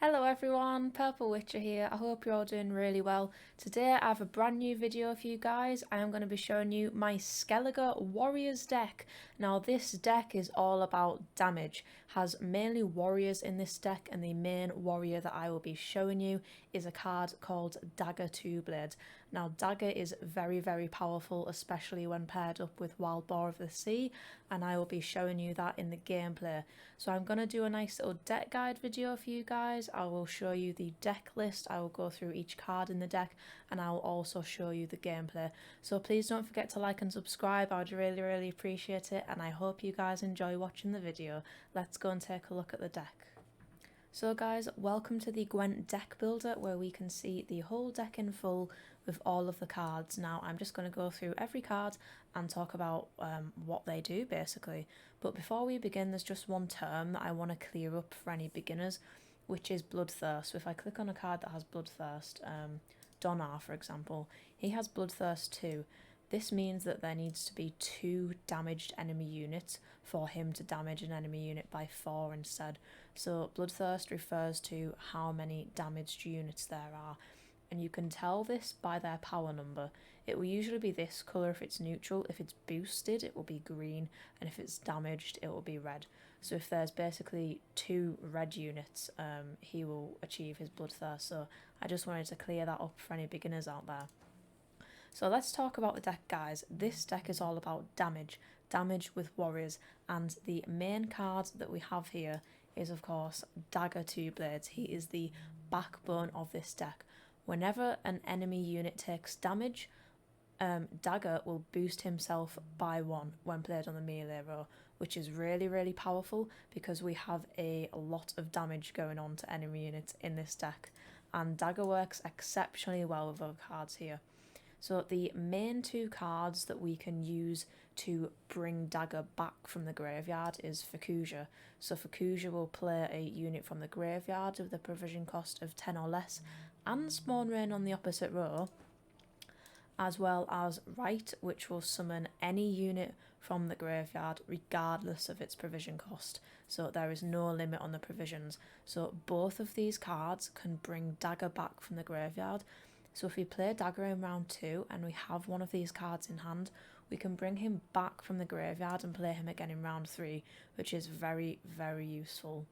Hello everyone, Purple Witcher here. I hope you're all doing really well. Today I have a brand new video for you guys. I am going to be showing you my Skellige Warriors deck. Now this deck is all about damage, has mainly warriors in this deck, and the main warrior that I will be showing you is a card called Dagur Two Blades. Now Dagur is very powerful, especially when paired up with Wild Boar of the Sea, and I will be showing you that in the gameplay. So I'm going to do a nice little deck guide video for you guys. I will show you the deck list, I will go through each card in the deck, and I will also show you the gameplay. So please don't forget to like and subscribe, I would really appreciate it, and I hope you guys enjoy watching the video. Let's go and take a look at the deck. So guys, welcome to the Gwent deck builder where we can see the whole deck in full with all of the cards. Now I'm just going to go through every card and talk about what they do basically. But before we begin, there's just one term that I want to clear up for any beginners, which is Bloodthirst. So if I click on a card that has Bloodthirst, Dagur for example, he has Bloodthirst 2. This means that there needs to be 2 damaged enemy units for him to damage an enemy unit by 4 instead. So Bloodthirst refers to how many damaged units there are, and you can tell this by their power number. It will usually be this colour if it's neutral, if it's boosted it will be green, and if it's damaged it will be red. So if there's basically 2 red units, he will achieve his Bloodthirst. So I just wanted to clear that up for any beginners out there. So let's talk about the deck, guys. This deck is all about damage with warriors, and the main card that we have here is of course Dagur Two Blades. He is the backbone of this deck. Whenever an enemy unit takes damage, Dagur will boost himself by 1 when played on the melee row, which is really powerful because we have a lot of damage going on to enemy units in this deck, and Dagur works exceptionally well with other cards here. So the main 2 cards that we can use to bring Dagur back from the graveyard is Fukuja. So Fukuja will play a unit from the graveyard with a provision cost of 10 or less and Spawn Rain on the opposite row, as well as Right, which will summon any unit from the graveyard regardless of its provision cost. So there is no limit on the provisions. So both of these cards can bring Dagur back from the graveyard. So if we play Dagur in round 2 and we have one of these cards in hand, we can bring him back from the graveyard and play him again in round 3, which is very useful.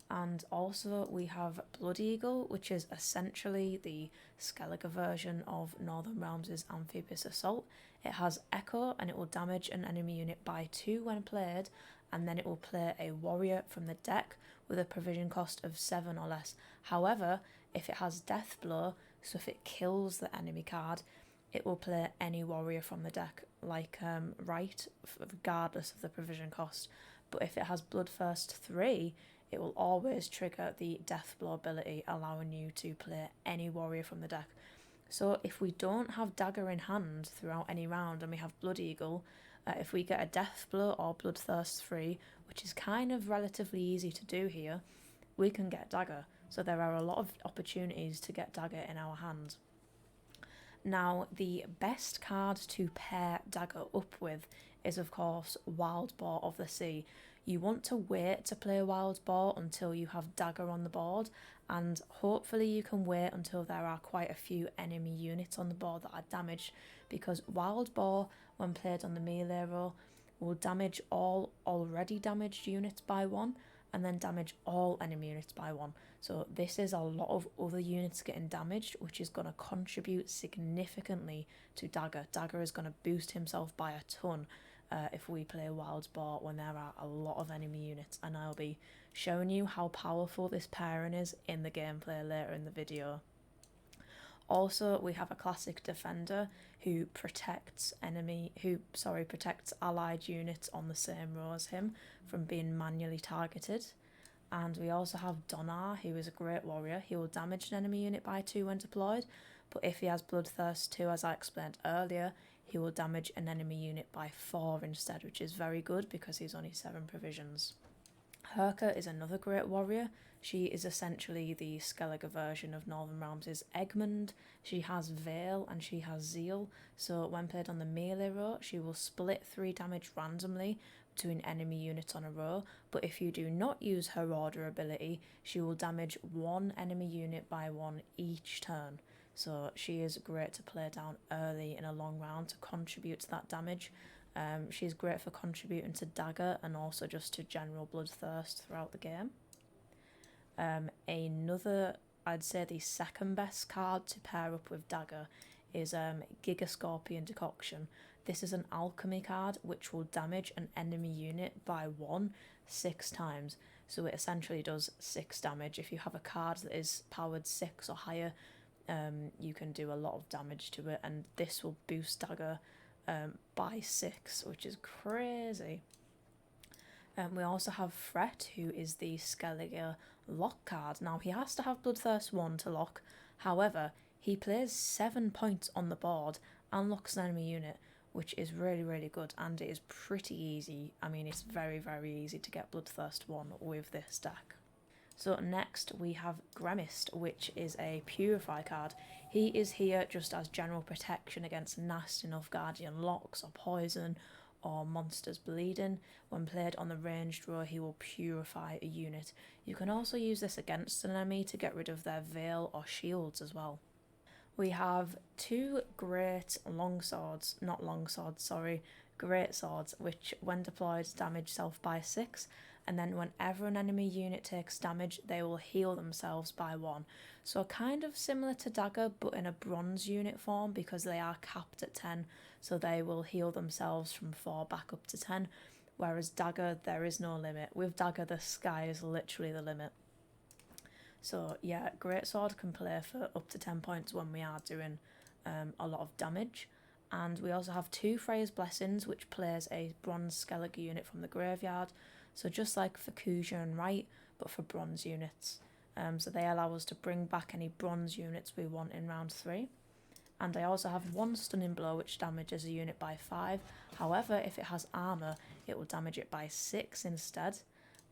And also we have Blood Eagle, which is essentially the Skellige version of Northern Realms' Amphibious Assault. It has Echo and it will damage an enemy unit by 2 when played, and then it will play a warrior from the deck with a provision cost of 7 or less. However, if it has Death Blow, so if it kills the enemy card, it will play any warrior from the deck, like Right, regardless of the provision cost. But if it has Bloodthirst 3, it will always trigger the Death Blow ability, allowing you to play any warrior from the deck. So if we don't have Dagur in hand throughout any round and we have Blood Eagle, if we get a Death Blow or Bloodthirst 3, which is kind of relatively easy to do here, we can get Dagur. So there are a lot of opportunities to get Dagur in our hand. Now the best card to pair Dagur up with is of course Wild Boar of the Sea. You want to wait to play Wild Boar until you have Dagur on the board, and hopefully you can wait until there are quite a few enemy units on the board that are damaged, because Wild Boar, when played on the melee row, will damage all already damaged units by 1, and then damage all enemy units by 1. So this is a lot of other units getting damaged, which is going to contribute significantly to Dagur. Dagur is going to boost himself by a ton if we play Wild Boar when there are a lot of enemy units, and I'll be showing you how powerful this pairing is in the gameplay later in the video. Also, we have a classic defender who protects allied units on the same row as him from being manually targeted. And we also have Dagur, who is a great warrior. He will damage an enemy unit by 2 when deployed, but if he has Bloodthirst 2, as I explained earlier, he will damage an enemy unit by 4 instead, which is very good because he's only 7 provisions. Herka is another great warrior. She is essentially the Skellige version of Northern Realms' Egmont. She has Veil and she has Zeal, so when played on the melee row, she will split 3 damage randomly doing enemy units on a row, but if you do not use her order ability, she will damage one enemy unit by one each turn. So she is great to play down early in a long round to contribute to that damage. She's great for contributing to Dagur and also just to general bloodthirst throughout the game. Another, I'd say the second best card to pair up with Dagur is Giga Scorpion Decoction. This is an alchemy card which will damage an enemy unit by 6 times. So it essentially does 6 damage. If you have a card that is powered 6 or higher, you can do a lot of damage to it, and this will boost Dagur by 6, which is crazy. We also have Fret, who is the Skellige lock card. Now, he has to have Bloodthirst 1 to lock. However, he plays 7 points on the board and locks an enemy unit, which is really, really good, and it is pretty easy. I mean, it's very, very easy to get Bloodthirst 1 with this deck. So next we have Gremist, which is a Purify card. He is here just as general protection against nasty Nilfgaardian locks or poison or monsters bleeding. When played on the ranged row, he will purify a unit. You can also use this against an enemy to get rid of their veil or shields as well. We have 2 great great swords, which when deployed damage self by 6, and then whenever an enemy unit takes damage, they will heal themselves by 1. So kind of similar to Dagur, but in a bronze unit form, because they are capped at 10, so they will heal themselves from 4 back up to 10, whereas Dagur, there is no limit. With Dagur, the sky is literally the limit. So yeah, Greatsword can play for up to 10 points when we are doing a lot of damage. And we also have 2 Freya's Blessings, which plays a bronze Skellige unit from the graveyard. So just like for Kuja and Wright, but for bronze units. So they allow us to bring back any bronze units we want in round 3. And I also have 1 Stunning Blow, which damages a unit by 5. However, if it has armour, it will damage it by 6 instead.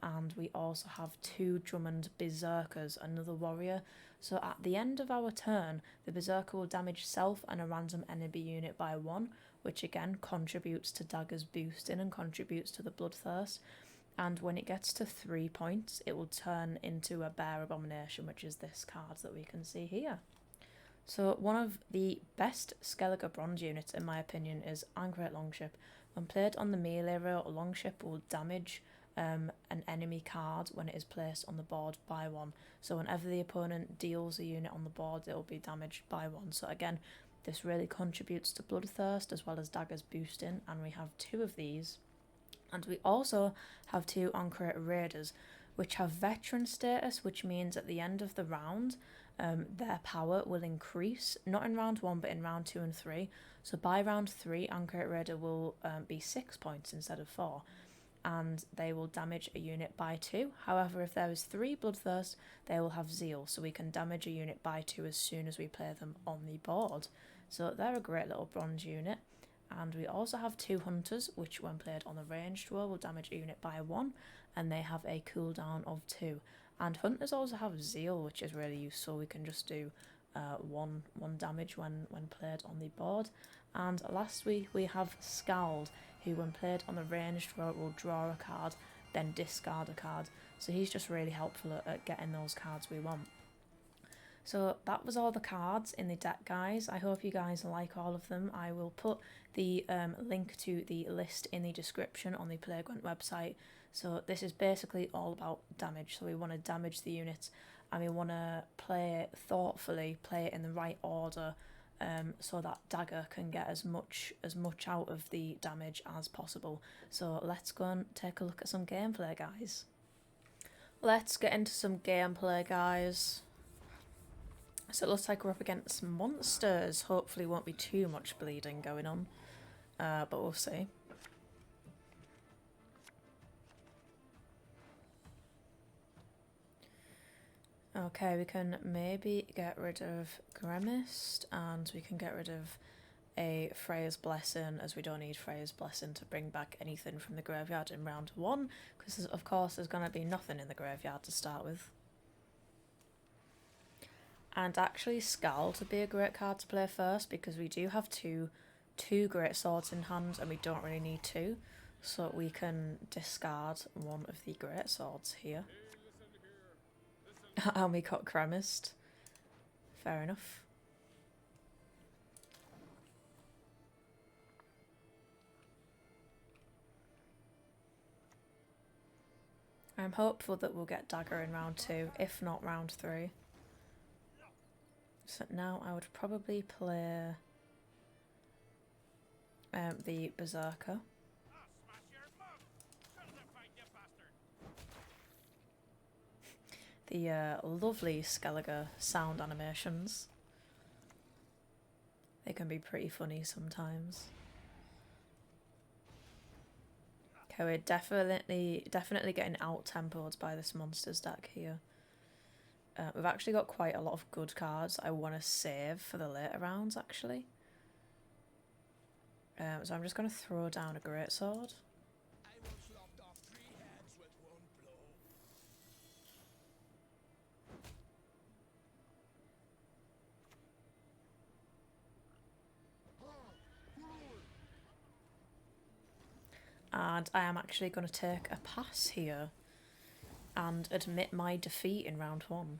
And we also have 2 Drummond Berserkers, another warrior. So at the end of our turn, the Berserker will damage self and a random enemy unit by 1, which again contributes to Dagur's boosting and contributes to the Bloodthirst. And when it gets to 3 points, it will turn into a Bear Abomination, which is this card that we can see here. So one of the best Skellige bronze units, in my opinion, is Anchorite Longship. When played on the melee row, a Longship will damage an enemy card when it is placed on the board by 1. So whenever the opponent deals a unit on the board, it will be damaged by 1. So again, this really contributes to Bloodthirst as well as Dagur's boosting, and we have 2 of these. And we also have 2 Anchorite Raiders, which have veteran status, which means at the end of the round, their power will increase, not in round 1, but in round 2 and 3. So by round 3, Anchorite Raider will be 6 points instead of 4. And they will damage a unit by 2. However, if there is 3 Bloodthirst, they will have Zeal, so we can damage a unit by 2 as soon as we play them on the board. So they're a great little bronze unit. And we also have 2 Hunters, which when played on the ranged row will damage a unit by 1, and they have a cooldown of 2. And Hunters also have Zeal, which is really useful. We can just do one damage when played on the board. And lastly, we have Scald, who when played on the ranged row will draw a card, then discard a card. So he's just really helpful at getting those cards we want. So that was all the cards in the deck, guys. I hope you guys like all of them. I will put the link to the list in the description on the Gwent website. So this is basically all about damage. So we want to damage the units, and we want to play it thoughtfully, play it in the right order, so that Dagur can get as much out of the damage as possible. So let's go and take a look at some gameplay, guys. Let's get into some gameplay, guys. So it looks like we're up against monsters. Hopefully won't be too much bleeding going on, but we'll see. Okay, we can maybe get rid of Gremist, and we can get rid of a Freya's Blessing, as we don't need Freya's Blessing to bring back anything from the graveyard in round 1, because of course there's going to be nothing in the graveyard to start with. And actually Scald would be a great card to play first, because we do have two great swords in hand and we don't really need 2. so we can discard one of the great swords here. And we got cremist. Fair enough. I'm hopeful that we'll get Dagur in round 2, if not round 3. So now I would probably play the Berserker. The lovely Skellige sound animations. They can be pretty funny sometimes. Okay, we're definitely getting out-tempoed by this monsters deck here. We've actually got quite a lot of good cards I want to save for the later rounds, actually. So I'm just going to throw down a greatsword. And I am actually going to take a pass here and admit my defeat in round 1.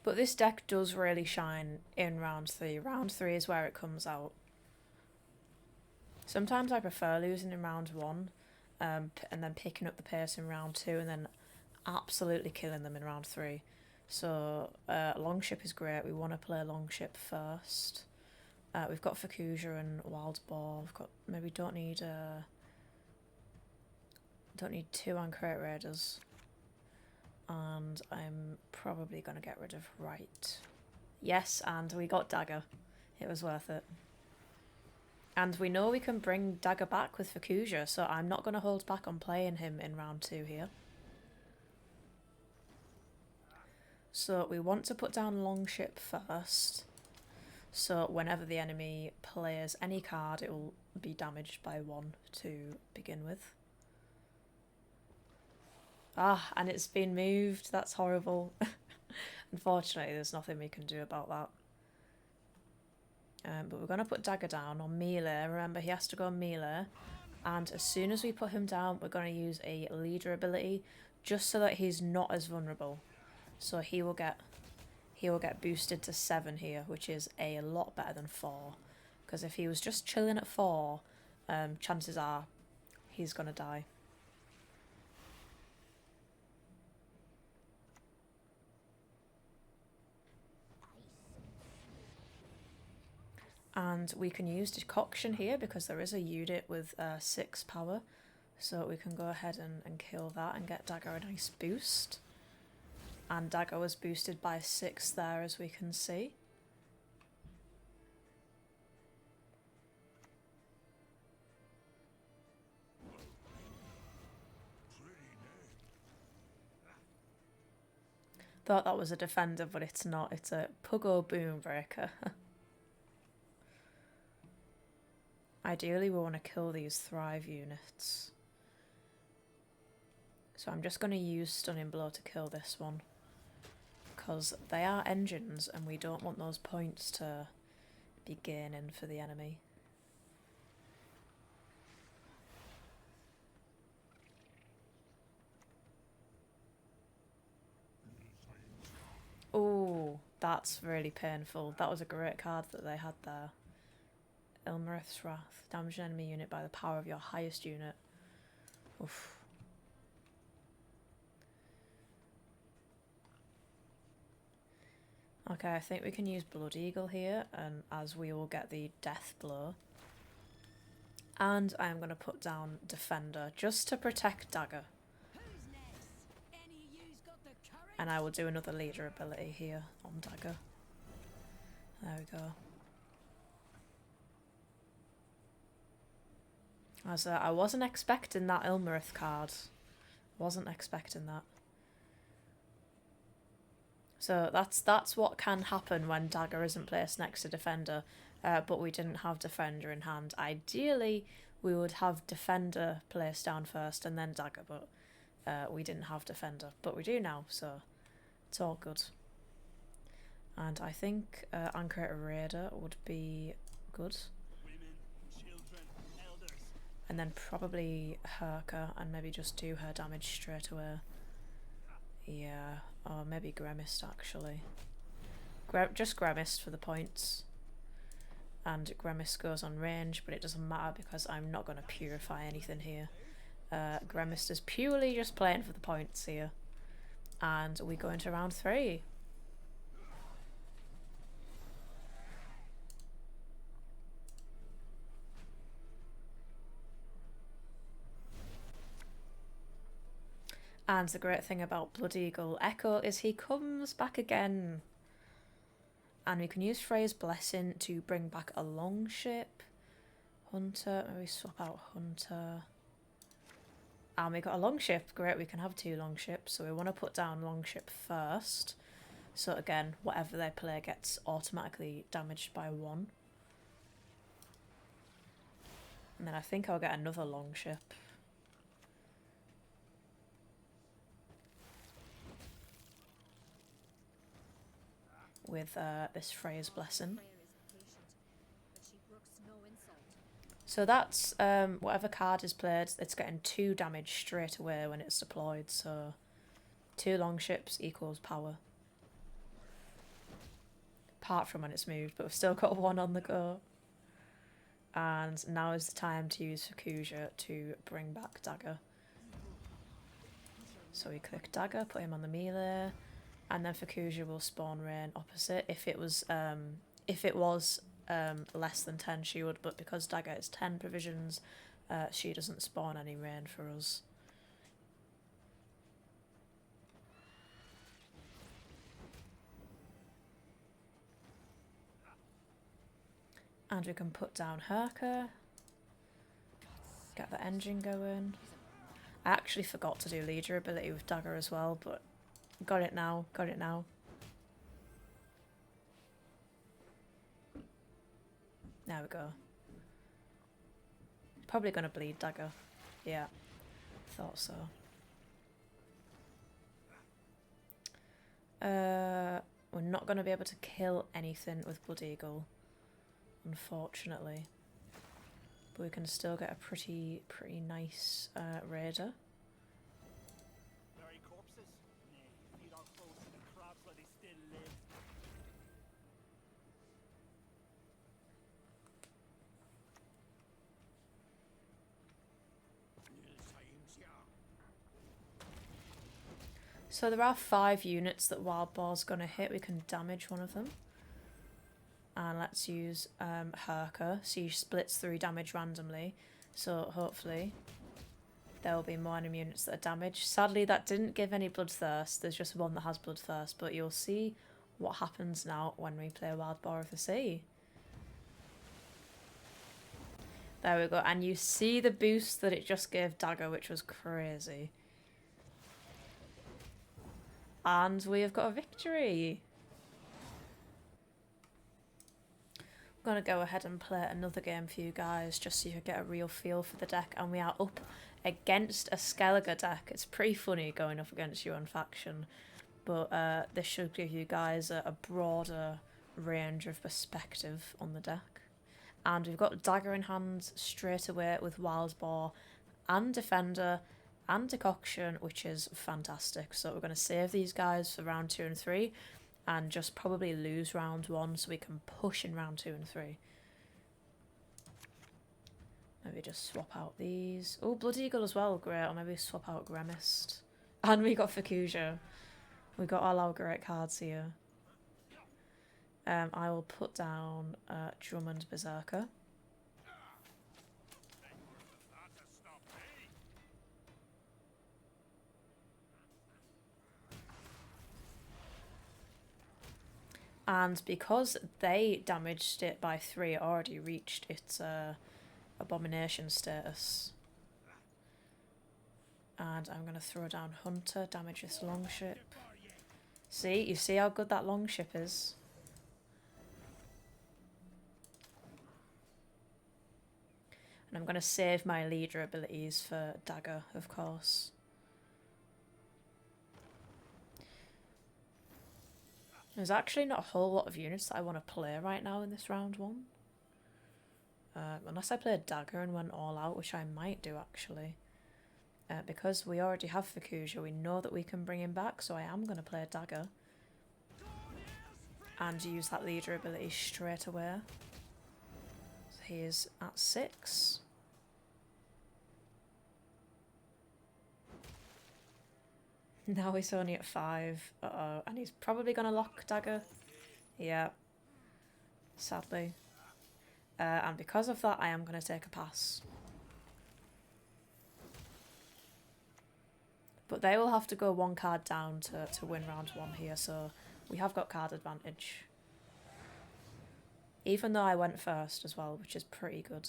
But this deck does really shine in round 3. Round 3 is where it comes out. Sometimes I prefer losing in round 1 and then picking up the pace in round 2 and then absolutely killing them in round 3. So Longship is great. We want to play Longship first. We've got Fukuja and Wild Boar. We've got maybe don't need 2 on Crate Raiders. And I'm probably gonna get rid of Right. Yes, and we got Dagur. It was worth it. And we know we can bring Dagur back with Fukuja, so I'm not gonna hold back on playing him in round 2 here. So we want to put down Longship first. So whenever the enemy plays any card, it will be damaged by 1 to begin with. Ah, and it's been moved. That's horrible. Unfortunately, there's nothing we can do about that. But we're going to put Dagur down on melee. Remember, he has to go melee. And as soon as we put him down, we're going to use a leader ability just so that he's not as vulnerable. So he will get boosted to 7 here, which is a lot better than 4. Because if he was just chilling at 4, chances are he's going to die. And we can use Decoction here because there is a unit with 6 power. So we can go ahead and kill that and get Dagur a nice boost. And Dagur was boosted by 6 there, as we can see. Thought that was a defender, but it's not. It's a Puggo Boombreaker. Ideally, we want to kill these Thrive units. So I'm just going to use Stunning Blow to kill this one. Because they are engines and we don't want those points to be gaining for the enemy. Oh, that's really painful. That was a great card that they had there. Ilmarith's Wrath. Damage an enemy unit by the power of your highest unit. Oof. Okay, I think we can use Blood Eagle here, and as we will get the Death Blow. And I am going to put down Defender, just to protect Dagur. And I will do another leader ability here on Dagur. There we go. As I wasn't expecting that Ilmarith card. Wasn't expecting that. So that's what can happen when Dagur isn't placed next to Defender, but we didn't have Defender in hand. Ideally, we would have Defender placed down first and then Dagur, but we didn't have Defender. But we do now, so it's all good. And I think Anchor Raider would be good. And then probably Herka and maybe just do her damage straight away. Yeah, or maybe Gremist actually. Just Gremist for the points. And Gremist goes on range, but it doesn't matter because I'm not going to purify anything here. Gremist is purely just playing for the points here. And we go into round 3. And the great thing about Blood Eagle Echo is he comes back again. And we can use Freya's Blessing to bring back a Longship. Hunter, maybe swap out Hunter. And we got a Longship. Great, we can have 2 Longships. So we want to put down Longship first. So again, whatever they play gets automatically damaged by 1. And then I think I'll get another Longship. With this Freya's Blessing. So that's whatever card is played, it's getting 2 damage straight away when it's deployed. So 2 Longships equals power. Apart from when it's moved, but we've still got 1 on the go. And now is the time to use Fukuja to bring back Dagur. So we click Dagur, put him on the melee, and then Fukuja will spawn Rain opposite. If it was less than 10 she would, but because Dagur is 10 provisions, she doesn't spawn any Rain for us. And we can put down Herka. Get the engine going. I actually forgot to do leader ability with Dagur as well, but got it now, got it now. There we go. Probably gonna bleed Dagur. Yeah, thought so. We're not gonna be able to kill anything with Blood Eagle, unfortunately. But we can still get a pretty nice raider. So there are 5 units that Wild Boar's gonna hit. We can damage one of them. And let's use Herka. She splits 3 damage randomly. So hopefully there will be more enemy units that are damaged. Sadly that didn't give any Bloodthirst. There's just 1 that has Bloodthirst. But you'll see what happens now when we play Wild Boar of the Sea. There we go. And you see the boost that it just gave Dagur, which was crazy. And we have got a victory. I'm going to go ahead and play another game for you guys just so you can get a real feel for the deck. And we are up against a Skellige deck. It's pretty funny going up against your own faction. But this should give you guys a broader range of perspective on the deck. And we've got Dagur in hand straight away with Wild Boar and Defender and Decoction, which is fantastic. So we're going to save these guys for round 2 and 3 and just probably lose round 1 so we can push in round 2 and 3. Maybe just swap out these. Oh, Blood Eagle as well, great. Or maybe swap out Gremist. And we got Fukuja. We got all our great cards here. I will put down Drummond Berserker. And because they damaged it by 3, it already reached its abomination status. And I'm going to throw down Hunter, damage this Longship. See? You see how good that Longship is? And I'm going to save my leader abilities for Dagur, of course. There's actually not a whole lot of units that I want to play right now in this round 1. unless I played Dagur and went all out, which I might do actually. Because we already have Fukuja, we know that we can bring him back, so I am going to play Dagur. And use that leader ability straight away. So he is at 6. Now he's only at 5. Uh-oh. And he's probably going to lock Dagur. Yeah. Sadly. And because of that, I am going to take a pass. But they will have to go 1 card down to win round 1 here, so we have got card advantage. Even though I went first as well, which is pretty good.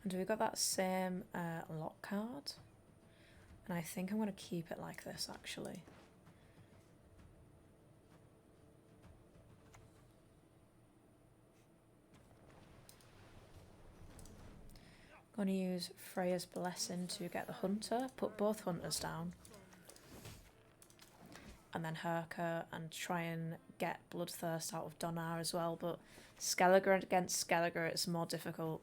And we got that same lock card. And I think I'm going to keep it like this, actually. I'm going to use Freya's Blessing to get the Hunter, put both Hunters down. And then Herka and try and get Bloodthirst out of Dagur as well, but Skellige against Skellige, it's more difficult.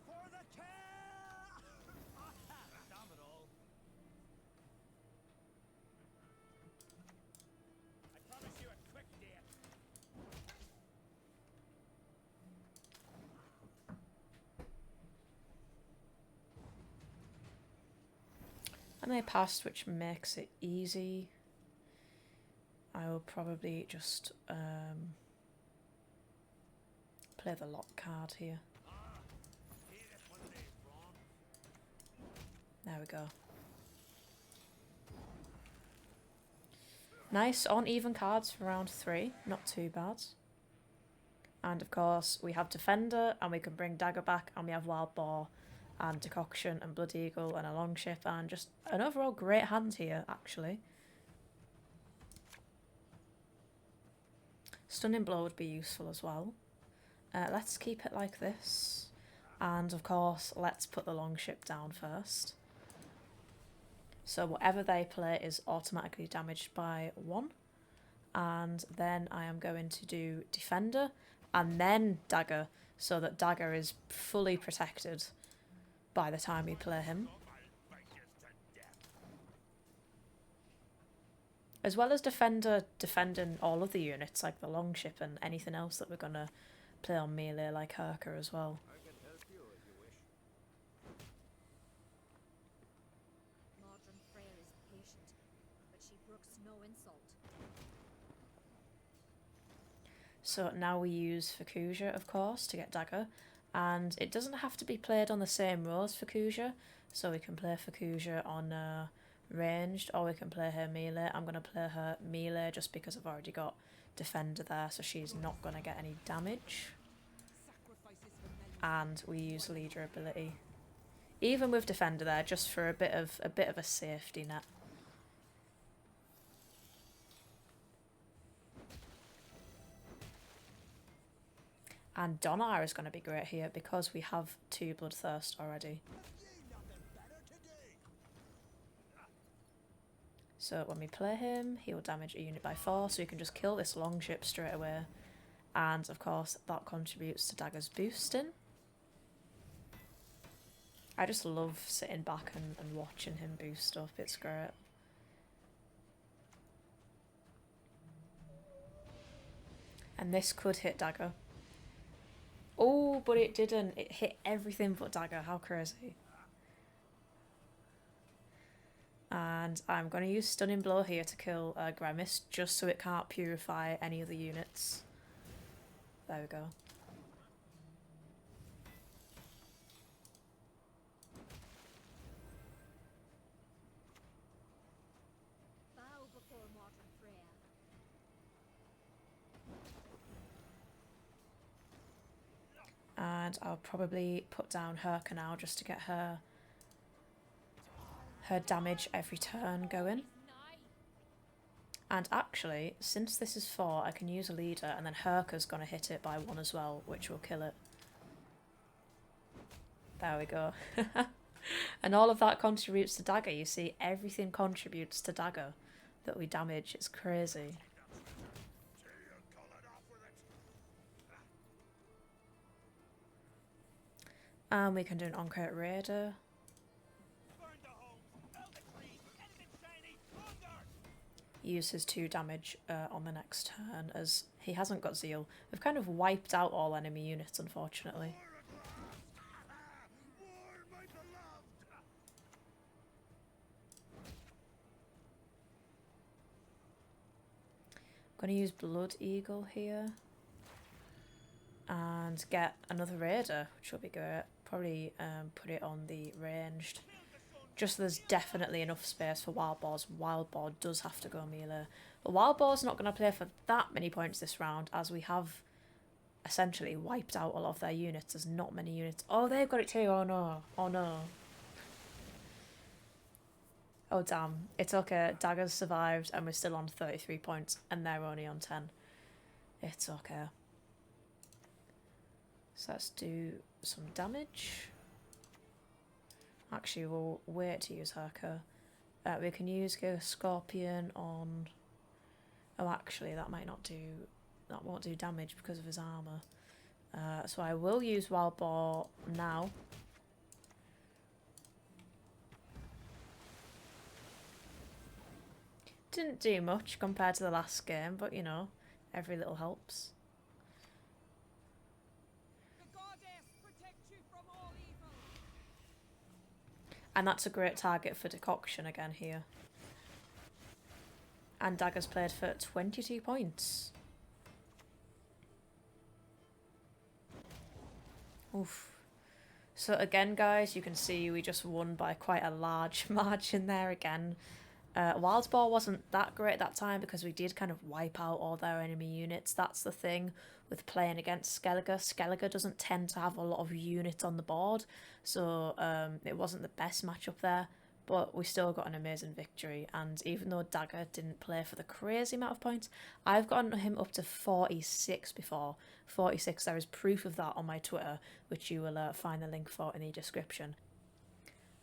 And they passed, which makes it easy. I will probably just play the lock card here. There we go. Nice on even cards for round 3, not too bad. And of course we have Defender and we can bring Dagur back, and we have Wild Boar and Decoction and Blood Eagle and a Longship, and just an overall great hand here actually. Stunning Blow would be useful as well. Let's keep it like this. And of course, let's put the Longship down first. So whatever they play is automatically damaged by 1. And then I am going to do Defender and then Dagur, so that Dagur is fully protected by the time we play him. As well as Defender defending all of the units, like the Longship and anything else that we're going to play on melee, like Herka as well. So now we use Fukuja, of course, to get Dagur. And it doesn't have to be played on the same row as Fukuja. So we can play Fukuja on ranged, or we can play her melee. I'm going to play her melee just because I've already got Defender there, so she's not going to get any damage. And we use leader ability, even with Defender there, just for a bit of a safety net. And Dagur is going to be great here because we have 2 Bloodthirst already. So when we play him, he will damage a unit by 4, so you can just kill this Longship straight away. And of course, that contributes to Dagur's boosting. I just love sitting back and watching him boost up, it's great. And this could hit Dagur. Oh, but it didn't. It hit everything but Dagur. How crazy. And I'm going to use Stunning Blow here to kill Grimace, just so it can't purify any of the units. There we go. And I'll probably put down Herka now just to get her damage every turn going. And actually, since this is 4, I can use a leader, and then Herka's going to hit it by 1 as well, which will kill it. There we go. And all of that contributes to Dagger. You see, everything contributes to Dagger that we damage. It's crazy. And we can do an on-crit raider. Use his 2 damage on the next turn, as he hasn't got Zeal. We've kind of wiped out all enemy units, unfortunately. I'm going to use Blood Eagle here. And get another raider, which will be great. Probably put it on the ranged. Just so there's definitely enough space for Wild Boars. Wild Boar does have to go melee. But Wild Boar's not going to play for that many points this round, as we have essentially wiped out a lot of their units. There's not many units. Oh, they've got it too. Oh no. Oh no. Oh damn. It's okay. Dagger's survived and we're still on 33 points and they're only on 10. It's okay. So let's do some damage. Actually, we'll wait to use Herker. We can use a Scorpion on... Oh, actually, that might not do... That won't do damage because of his armour. So I will use Wild Boar now. Didn't do much compared to the last game, but you know, every little helps. And that's a great target for Decoction again here. And Dagger's played for 22 points. Oof. So again, guys, you can see we just won by quite a large margin there again. Wild Boar wasn't that great that time because we did kind of wipe out all their enemy units. That's the thing with playing against Skellige. Skellige doesn't tend to have a lot of units on the board, so it wasn't the best matchup there, but we still got an amazing victory. And even though Dagger didn't play for the crazy amount of points, I've gotten him up to 46 before. 46, there is proof of that on my Twitter, which you will find the link for in the description.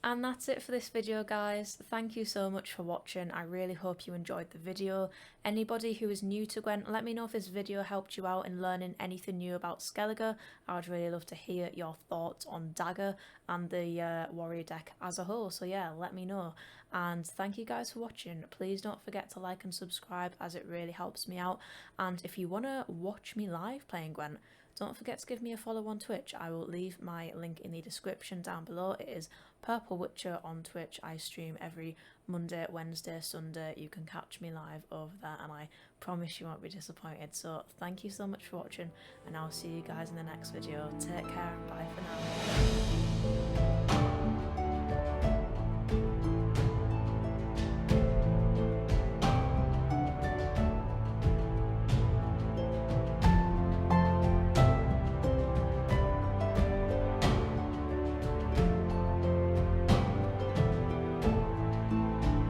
And that's it for this video, guys. Thank you so much for watching. I really hope you enjoyed the video. Anybody who is new to Gwent, let me know if this video helped you out in learning anything new about Skellige. I would really love to hear your thoughts on Dagger and the warrior deck as a whole. So yeah, let me know. And thank you guys for watching. Please don't forget to like and subscribe, as it really helps me out. And if you want to watch me live playing Gwent, don't forget to give me a follow on Twitch. I will leave my link in the description down below. It is Purple Witcher on Twitch. I stream every Monday, Wednesday, Sunday. You can catch me live over there and I promise you won't be disappointed. So thank you so much for watching and I'll see you guys in the next video. Take care and bye for now.